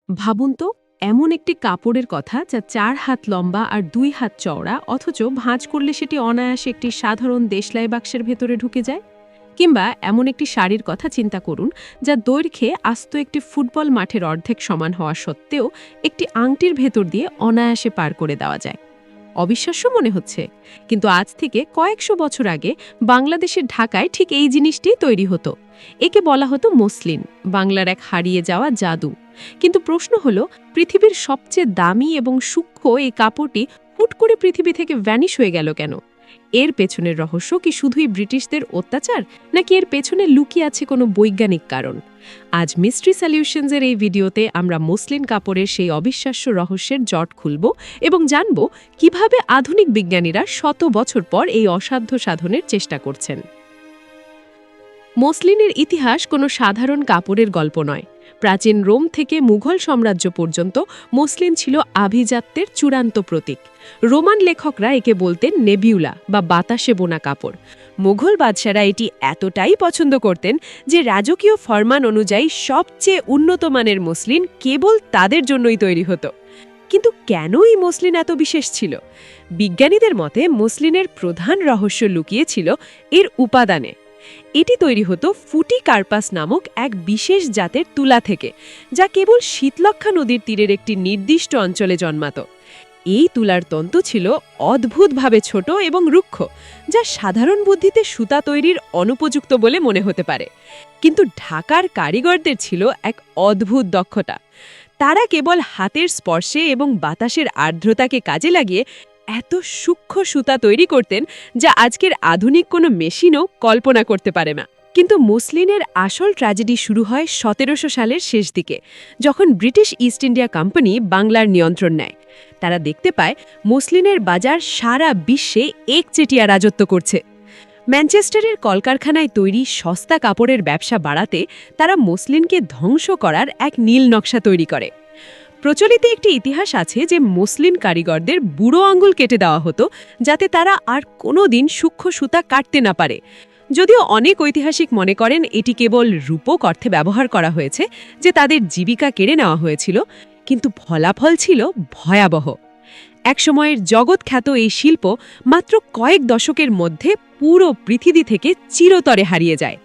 ভাবুন তো, এমন একটি কাপড়ের কথা যা ৪ হাত লম্বা আর ২ হাত চওড়া, অথচ ভাঁজ করলে সেটি অনায়াসে একটি সাধারণ দেশলাই বাক্সের ভেতরে ঢুকে যায়। কিংবা এমন একটি শাড়ির কথা চিন্তা করুন, যা দৈর্ঘ্যে আস্ত একটি ফুটবল মাঠের অর্ধেক সমান হওয়া সত্ত্বেও একটি আংটির ভেতর দিয়ে অনায়াসে পার করে দেওয়া যায়। অবিশ্বাস্য মনে হচ্ছে, কিন্তু আজ থেকে কয়েকশো বছর আগে বাংলাদেশের ঢাকায় ঠিক এই জিনিসটি তৈরি হতো। একে বলা হতো মসলিন, বাংলার এক হারিয়ে যাওয়া জাদু। কিন্তু প্রশ্ন হলো, পৃথিবীর সবচেয়ে দামি এবং সূক্ষ্ম এই কাপড়টি হুট করে পৃথিবী থেকে ভ্যানিশ হয়ে গেল কেন? এর পেছনের রহস্য কি শুধুই ব্রিটিশদের অত্যাচার, নাকি এর পেছনে লুকিয়ে আছে কোনো বৈজ্ঞানিক কারণ? আজ মিস্ট্রি সলিউশনসের এই ভিডিওতে আমরা মসলিন কাপড়ের সেই অবিশ্বাস্য রহস্যের জট খুলব এবং জানব কিভাবে আধুনিক বিজ্ঞানীরা শত বছর পর এই অসাধ্য সাধনের চেষ্টা করছেন। মসলিনের ইতিহাস কোনো সাধারণ কাপড়ের গল্প নয়। প্রাচীন রোম থেকে মুঘল সাম্রাজ্য পর্যন্ত মসলিন ছিল আভিজাত্যের চূড়ান্ত প্রতীক। রোমান লেখকরা একে বলতেন নেবিউলা বা বাতাসে বোনা কাপড়। মুঘল বাদশারা এটি এতটাই পছন্দ করতেন যে রাজকীয় ফরমান অনুযায়ী সবচেয়ে উন্নত মানের মসলিন কেবল তাদের জন্যই তৈরি হতো। কিন্তু কেন এই মসলিন এত বিশেষ ছিল? বিজ্ঞানীদের মতে মসলিনের প্রধান রহস্য লুকিয়ে ছিল এর উপাদানে। এটি তৈরি হতো ফুটি কার্পাস নামক এক বিশেষ জাতের তুলা থেকে, যা কেবল শীতলক্ষ্যা নদীর তীরের একটি নির্দিষ্ট অঞ্চলে জন্মাত। এই তুলার তন্তু ছিল অদ্ভুতভাবে ছোট এবং রুক্ষ, যা সাধারণ বুদ্ধিতে সুতা তৈরির অনুপযুক্ত বলে মনে হতে পারে। কিন্তু ঢাকার কারিগরদের ছিল এক অদ্ভুত দক্ষতা। তারা কেবল হাতের স্পর্শে এবং বাতাসের আর্দ্রতাকে কাজে লাগিয়ে এত সূক্ষ্ম সুতা তৈরি করতেন, যা আজকের আধুনিক কোনো মেশিনও কল্পনা করতে পারে না। কিন্তু মসলিনের আসল ট্র্যাজেডি শুরু হয় ১৭০০ সালের শেষ দিকে, যখন ব্রিটিশ ইস্ট ইন্ডিয়া কোম্পানি বাংলার নিয়ন্ত্রণ নেয়। তারা দেখতে পায় মসলিনের বাজার সারা বিশ্বে একচেটিয়া রাজত্ব করছে। ম্যানচেস্টারের কলকারখানায় তৈরি সস্তা কাপড়ের ব্যবসা বাড়াতে তারা মসলিনকে ধ্বংস করার এক নীল নকশা তৈরি করে। প্রচলিত একটি ইতিহাস আছে যে মসলিন কারিগরদের বুড়ো আঙ্গুল কেটে দেওয়া হতো, যাতে তারা আর কোনোদিন সূক্ষ্ম সুতা কাটতে না পারে। যদিও অনেক ঐতিহাসিক মনে করেন এটি কেবল রূপক অর্থে ব্যবহার করা হয়েছে, যে তাদের জীবিকা কেড়ে নেওয়া হয়েছিল, কিন্তু ফলাফল ছিল ভয়াবহ। একসময়ের জগৎখ্যাত এই শিল্প মাত্র কয়েক দশকের মধ্যে পুরো পৃথিবী থেকে চিরতরে হারিয়ে যায়।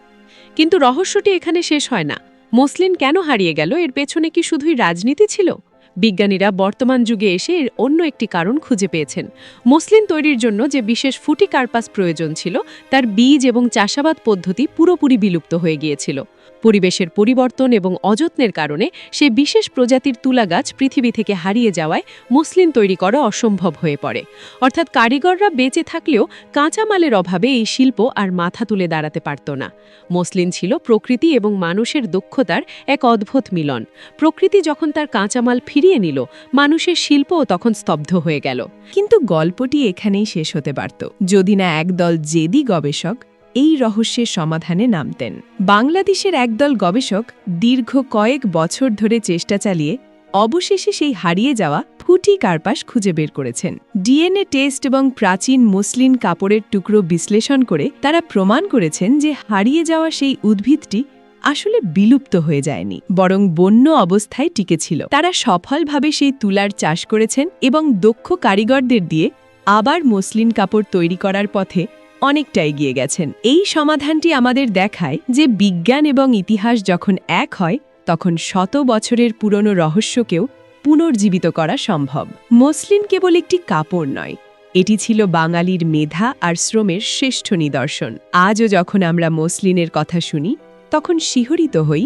কিন্তু রহস্যটি এখানে শেষ হয় না। মসলিন কেন হারিয়ে গেল, এর পেছনে কি শুধুই রাজনীতি ছিল? বিজ্ঞানীরা বর্তমান যুগে এসে এর অন্য একটি কারণ খুঁজে পেয়েছেন। মসলিন তৈরির জন্য যে বিশেষ ফুটি কার্পাস প্রয়োজন ছিল, তার বীজ এবং চাষাবাদ পদ্ধতি পুরোপুরি বিলুপ্ত হয়ে গিয়েছিল। পরিবেশের পরিবর্তন এবং অযত্নের কারণে সে বিশেষ প্রজাতির তুলা গাছ পৃথিবী থেকে হারিয়ে যাওয়ায় মসলিন তৈরি করা অসম্ভব হয়ে পড়ে। অর্থাৎ কারিগররা বেঁচে থাকলেও কাঁচামালের অভাবে এই শিল্প আর মাথা তুলে দাঁড়াতে পারত না। মসলিন ছিল প্রকৃতি এবং মানুষের দক্ষতার এক অদ্ভুত মিলন। প্রকৃতি যখন তার কাঁচামাল ফিরিয়ে নিল, মানুষের শিল্পও তখন স্তব্ধ হয়ে গেল। কিন্তু গল্পটি এখানেই শেষ হতে পারত, যদি না একদল জেদি গবেষক এই রহস্যের সমাধানে নামতেন। বাংলাদেশের একদল গবেষক দীর্ঘ কয়েক বছর ধরে চেষ্টা চালিয়ে অবশেষে সেই হারিয়ে যাওয়া ফুটি কার্পাস খুঁজে বের করেছেন। ডিএনএ টেস্ট এবং প্রাচীন মসলিন কাপড়ের টুকরো বিশ্লেষণ করে তারা প্রমাণ করেছেন যে হারিয়ে যাওয়া সেই উদ্ভিদটি আসলে বিলুপ্ত হয়ে যায়নি, বরং বন্য অবস্থায় টিকেছিল। তারা সফলভাবে সেই তুলার চাষ করেছেন এবং দক্ষ কারিগরদের দিয়ে আবার মসলিন কাপড় তৈরি করার পথে অনেকটা এগিয়ে গেছেন। এই সমাধানটি আমাদের দেখায় যে বিজ্ঞান এবং ইতিহাস যখন এক হয়, তখন শত বছরের পুরনো রহস্যকেও পুনর্জীবিত করা সম্ভব। মসলিন কেবল একটি কাপড় নয়, এটি ছিল বাঙালির মেধা আর শ্রমের শ্রেষ্ঠ নিদর্শন। আজও যখন আমরা মসলিনের কথা শুনি, তখন শিহরিত হই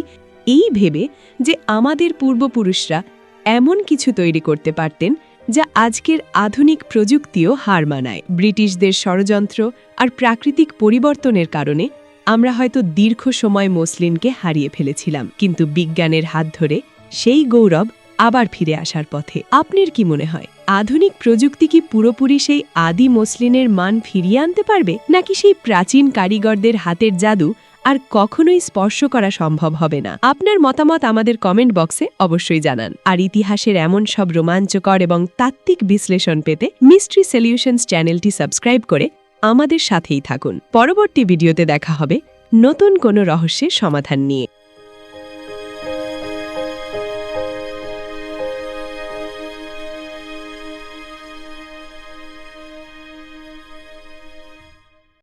এই ভেবে যে আমাদের পূর্বপুরুষরা এমন কিছু তৈরি করতে পারতেন যা আজকের আধুনিক প্রযুক্তিও হার মানায়। ব্রিটিশদের ষড়যন্ত্র আর প্রাকৃতিক পরিবর্তনের কারণে আমরা হয়তো দীর্ঘ সময় মসলিনকে হারিয়ে ফেলেছিলাম, কিন্তু বিজ্ঞানের হাত ধরে সেই গৌরব আবার ফিরে আসার পথে। আপনার কি মনে হয়, আধুনিক প্রযুক্তি কি পুরোপুরি সেই আদি মসলিনের মান ফিরিয়ে আনতে পারবে, নাকি সেই প্রাচীন কারিগরদের হাতের জাদু আর কখনোই স্পর্শ করা সম্ভব হবে না? আপনার মতামত আমাদের কমেন্ট বক্সে অবশ্যই জানান। আর ইতিহাসের এমন সব রোমাঞ্চকর এবং তাত্ত্বিক বিশ্লেষণ পেতে মিস্ট্রি সলিউশনস চ্যানেলটি সাবস্ক্রাইব করে আমাদের সাথেই থাকুন। পরবর্তী ভিডিওতে দেখা হবে নতুন কোনো রহস্যের সমাধান নিয়ে।